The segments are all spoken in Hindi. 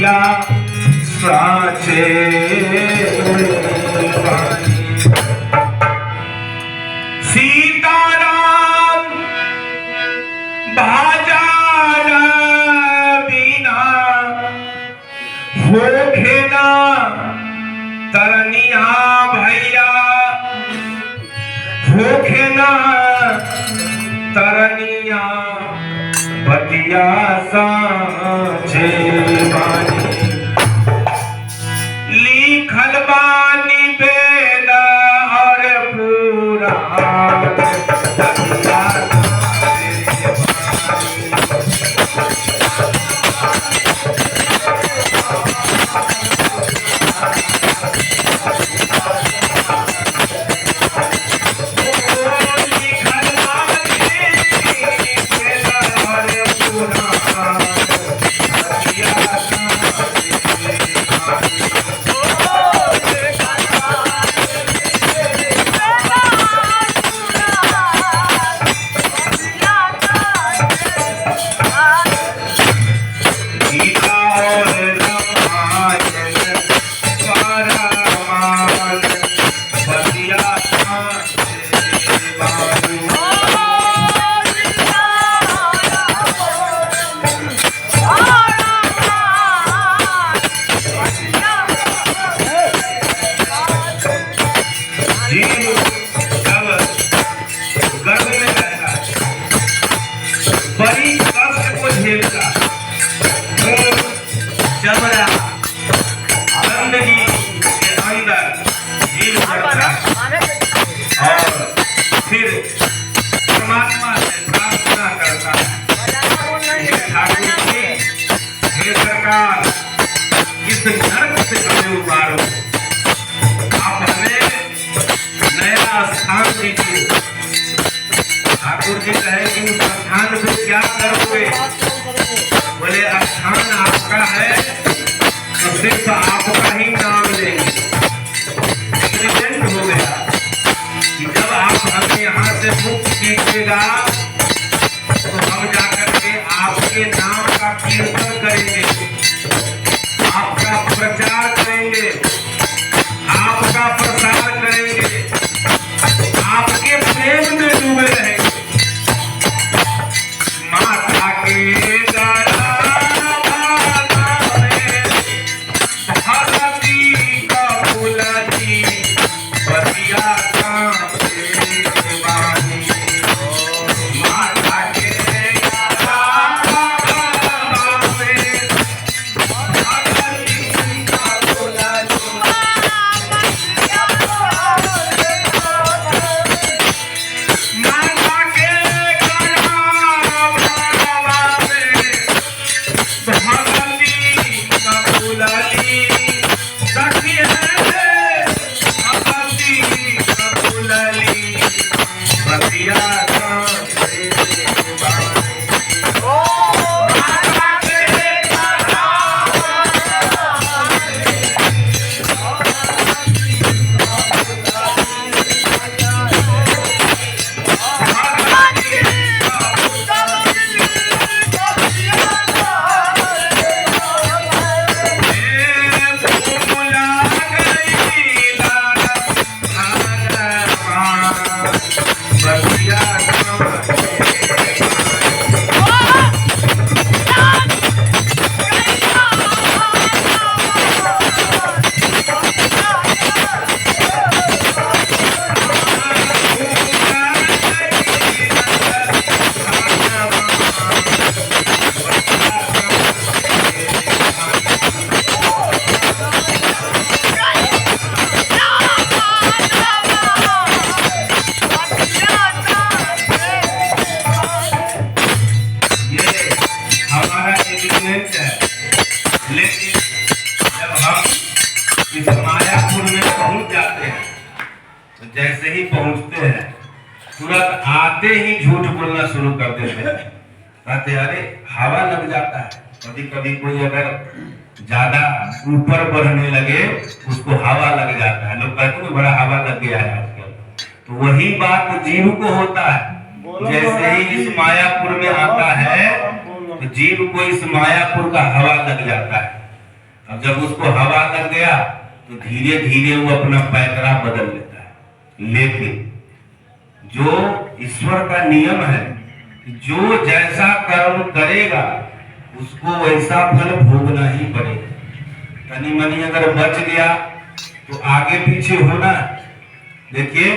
भैया साचे सीताराम बाजार बिना होखे ना तरनिया भैया होखे ना तरनिया बतिया साचे बानी लिखल बानी वेद और पुराण बतिया बड़ी कष्ट को झेलता जबरा गंदगी के अंदर जीव करता और फिर परमात्मा से प्रार्थना करता ठाकुर जी हे सरकार इस नरक से हमें उबारो, आप हमें नया स्थान दीजिए। ठाकुर जी कहे कि उस स्थान पे क्या करोगे? बोले स्थान आपका है तो सिर्फ आपका ही नाम लेंगे। एक्सीडेंट हो गया कि जब आप हमें यहाँ से मुक्त कीजिएगा तो हम जाकर के आपके नाम का कीर्तन करेंगे, आपका प्रचार करेंगे, आपका प्रसार करेंगे, आपके प्रेम में डूबे रहेंगे। माता के जैसे ही पहुंचते हैं तुरंत आते ही झूठ बोलना शुरू कर देते हैं। कहते अरे हवा लग जाता है। कभी कभी कोई अगर ज्यादा ऊपर बढ़ने लगे उसको हवा लग जाता है। लोग कहते हैं बड़ा हवा लग गया है आजकल। तो वही बात जीव को होता है। जैसे ही इस मायापुर में आता है तो जीव को इस मायापुर का हवा लग जाता है। अब जब उसको हवा लग गया तो धीरे धीरे वो अपना पैतरा बदल लेता है। लेकिन जो ईश्वर का नियम है, जो जैसा कर्म करेगा उसको वैसा फल भोगना ही पड़ेगा। तनी मनी अगर बच गया तो आगे पीछे होना। देखिए,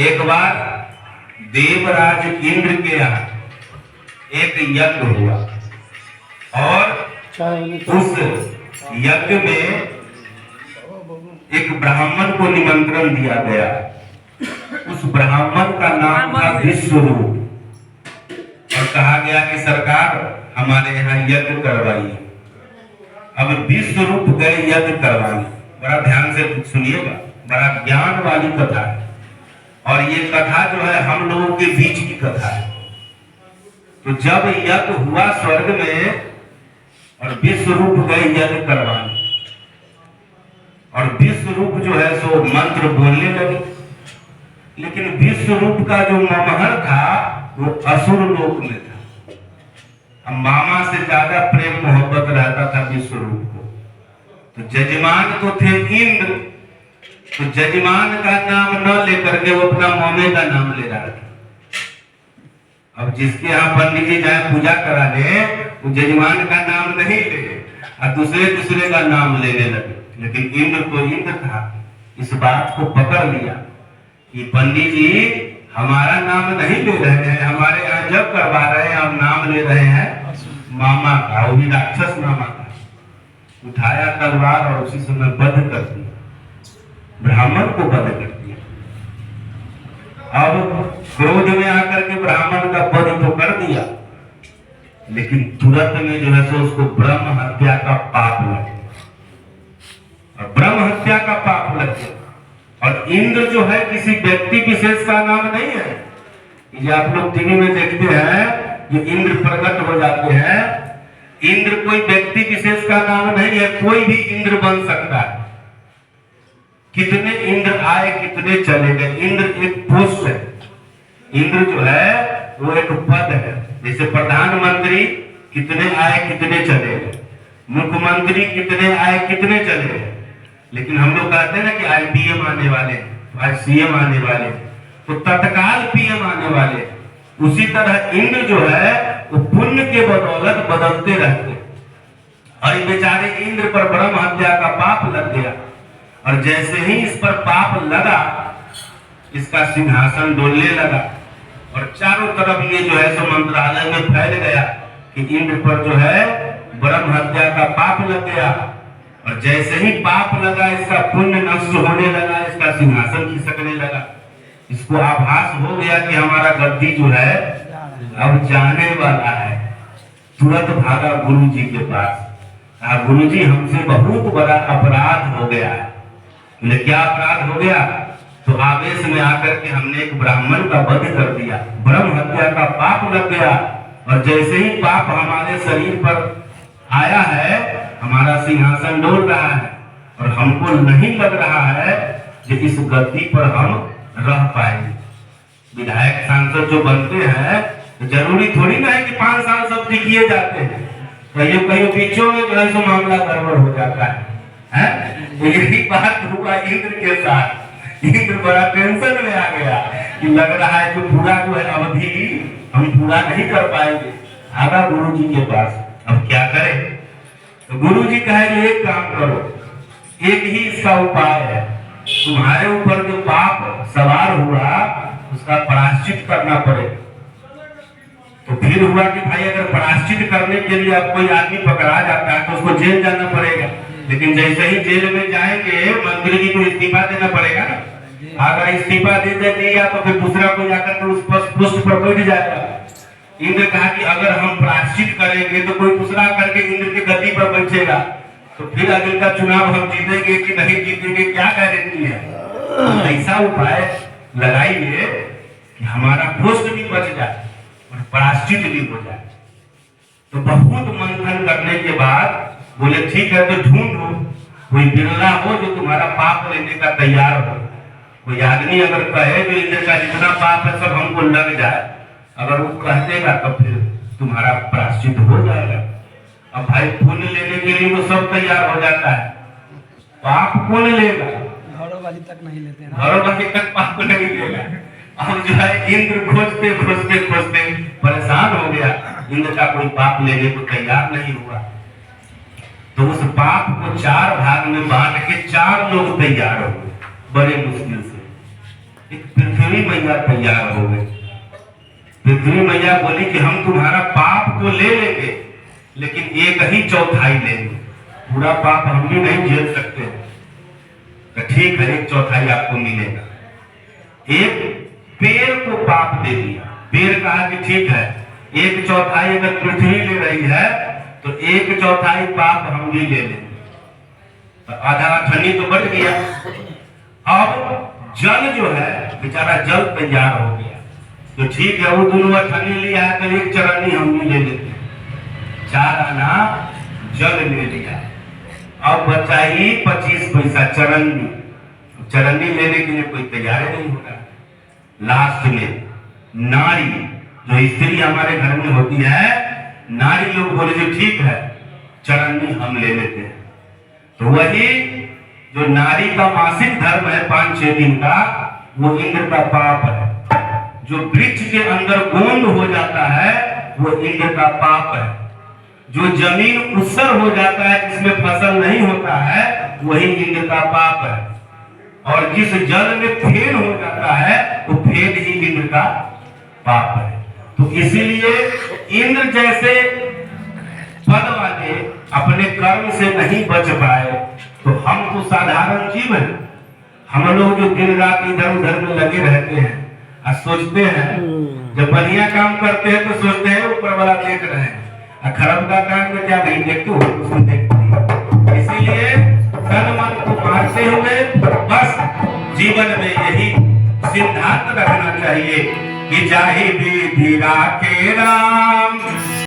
एक बार देवराज इंद्र के यहाँ एक यज्ञ हुआ और उस यज्ञ में एक ब्राह्मण को निमंत्रण दिया गया। उस ब्राह्मण का नाम था विश्वरूप और कहा गया कि सरकार हमारे यहाँ यज्ञ करवाइए। अब विश्वरूप गए यज्ञ करवाने। बड़ा ध्यान से सुनिएगा, बड़ा ज्ञान वाली कथा है और ये कथा जो है हम लोगों के बीच की कथा है। तो जब यज्ञ हुआ स्वर्ग में और विश्वरूप गए यज्ञ करवाने और विश्वरूप जो है सो मंत्र बोलने लगे, लेकिन विश्वरूप का जो ममहर था वो असुर लोक में था। अब मामा से ज्यादा प्रेम मोहब्बत रहता था विश्वरूप को। तो जजमान तो थे इंद्र, तो जजमान का नाम न लेकर के वो अपना मामे का नाम ले रहा था। अब जिसके यहाँ पंडित जी जाए पूजा कराने, वो जजमान का नाम नहीं ले और दूसरे का नाम लेने लगे। लेकिन इंद्र तो इंद्र था, इस बात को पकड़ लिया कि पंडित जी हमारा नाम नहीं ले रहे हैं, हमारे यहाँ जब करवा रहे हैं हम नाम ले रहे हैं मामा का, वो भी राक्षस मामा का। उठाया तलवार और उसी समय वध कर दिया, ब्राह्मण को वध कर दिया। अब क्रोध में आकर के ब्राह्मण का वध तो कर दिया, लेकिन तुरंत में जो है सो उसको ब्रह्म हत्या का पाप लग गया और ब्रह्म हत्या का पाप लग गया। और इंद्र जो है किसी व्यक्ति विशेष का नाम नहीं है। ये आप लोग टीवी में देखते हैं, ये इंद्र प्रकट हो जाते हैं। इंद्र कोई व्यक्ति विशेष का नाम नहीं है, कोई भी इंद्र बन सकता है। कितने इंद्र आए कितने चले गए, इंद्र एक पोस्ट है। इंद्र जो है वो एक पद है। जैसे प्रधानमंत्री कितने आए कितने चले गए, मुख्यमंत्री कितने आए कितने चले गए, लेकिन हम लोग कहते हैं ना कि आज पीएम आने वाले, आज सीएम आने वाले, तो तत्काल पीएम आने वाले। उसी तरह इंद्र जो है वो पुण्य के बदौलत बदलते रहते। और बेचारे इंद्र पर ब्रह्म हत्या का पाप लग गया और जैसे ही इस पर पाप लगा, इसका सिंहासन डोलने लगा और चारों तरफ ये जो है सो मंत्रालय में फैल गया कि इंद्र पर जो है ब्रह्म हत्या का पाप लग गया। और जैसे ही पाप लगा, इसका पुण्य नष्ट होने लगा, इसका सिंहासन खिसकने लगा। इसको आभास हो गया कि हमारा गद्दी जो है अब जाने वाला है। तुरंत भागा गुरु जी के पास, कहा गुरु जी हमसे बहुत बड़ा अपराध हो गया है। बोले क्या अपराध हो गया? तो आवेश में आकर के हमने एक ब्राह्मण का वध कर दिया, ब्रह्म हत्या का पाप लग गया। और जैसे ही पाप हमारे शरीर पर आया है, हमारा सिंहासन डोल रहा है और हमको नहीं लग रहा है कि इस गद्दी पर हम रह पाएंगे। विधायक सांसद जो बनते हैं तो जरूरी थोड़ी ना है कि 5 साल सब टिकिए जाते हैं, कहीं बीचों में जो है सो मामला गड़बड़ हो जाता है। तो यही बात हुआ इंद्र के साथ। इंद्र बड़ा टेंशन में आ गया कि लग रहा है कि पूरा जो है अवधि हम पूरा नहीं कर पाएंगे। आगा गुरु जी के पास, अब क्या करें? तो गुरु जी कहे एक काम करो, एक ही इसका उपाय है, तुम्हारे ऊपर जो पाप सवार हुआ उसका प्रायश्चित करना पड़ेगा। तो फिर हुआ कि भाई अगर प्रायश्चित करने के लिए अब कोई आदमी पकड़ा जाता है तो उसको जेल जाना पड़ेगा। लेकिन जैसे ही जेल में जाएंगे मंत्री जी को इस्तीफा देना पड़ेगा ना। अगर इस्तीफा दे दिया तो फिर दूसरा कोई आकर के उस पोस्ट पर बैठ जाएगा। इंद्र कहा कि अगर हम प्रायश्चित करेंगे तो कोई दूसरा करके इंद्र की गद्दी पर बैठेगा, तो फिर अगले का चुनाव हम जीतेंगे कि नहीं जीतेंगे क्या गारंटी है। ऐसा उपाय लगाइए कि हमारा पोस्ट भी बच जाए और प्रायश्चित भी हो जाए। तो बहुत मंथन करने के बाद बोले ठीक है, तो ढूंढो कोई बिरला हो जो तुम्हारा पाप लेने का तैयार हो। कोई आदमी अगर कहे जो इंद्र का जितना पाप है सब हमको लग जाए, अगर वो कह देगा तो फिर तुम्हारा प्रायश्चित हो जाएगा। अब भाई पुण्य लेने के लिए तो सब तैयार हो जाता है, पाप कौन लेगा? घरों वाली तक नहीं लेते हैं। घरों वाली तक पाप नहीं लेगा। अब जो है इंद्र खोजते खोजते खोजते परेशान हो गया, इंद्र का कोई पाप लेने को तैयार नहीं हुआ। तो उस पाप को 4 भाग में बांट के 4 लोग तैयार हो गए बड़े मुश्किल से। एक पृथ्वी मैया तैयार हो गए। पृथ्वी मैया बोली कि हम तुम्हारा पाप तो ले लेंगे लेकिन एक ही चौथाई लेंगे, पूरा पाप हम भी नहीं झेल सकते। तो ठीक है, 1/4 आपको मिलेगा। एक पेड़ को पाप दे दिया। पेड़ कहा कि ठीक है, 1/4 अगर पृथ्वी ले रही है तो 1/4 पाप हम भी ले लेंगे। तो आधा अठन्नी तो बढ़ गया। अब जल जो है बेचारा जल तैयार हो गया, तो ठीक है, वो दोनों अठन्नी लिया है तो 1 चरनी हम भी ले लेते हैं। 4 आना जल ले लिया। अब बचा ही 25 पैसा चरनी। चरनी लेने के लिए कोई तैयार नहीं हो रहा। लास्ट में नारी, जो स्त्री हमारे घर में होती है, नारी लोग बोले जो ठीक है चरनी हम ले लेते हैं। तो वही जो नारी का मासिक धर्म है 5-6 दिन का, वो इंद्र का पाप है। जो वृक्ष के अंदर गोंद हो जाता है वो इंद्र का पाप है। जो जमीन ऊसर हो जाता है जिसमें फसल नहीं होता है वही इंद्र का पाप है। और जिस जल में फेन हो जाता है वो फेन ही इंद्र का पाप है। तो इसीलिए इंद्र जैसे पद वाले अपने कर्म से नहीं बच पाए, तो हम तो साधारण जीव हैं। हम लोग जो दिन रात इधर उधर में लगे रहते हैं और सोचते हैं, जब बढ़िया काम करते हैं तो सोचते हैं ऊपर वाला देख रहे हैं, और खराब का काम में क्या नहीं देखते हो, उसमें देखते हैं। इसीलिए तन मन को मारते हुए बस जीवन में यही सिद्धांत रखना चाहिए कि जाहि विधि राखे राम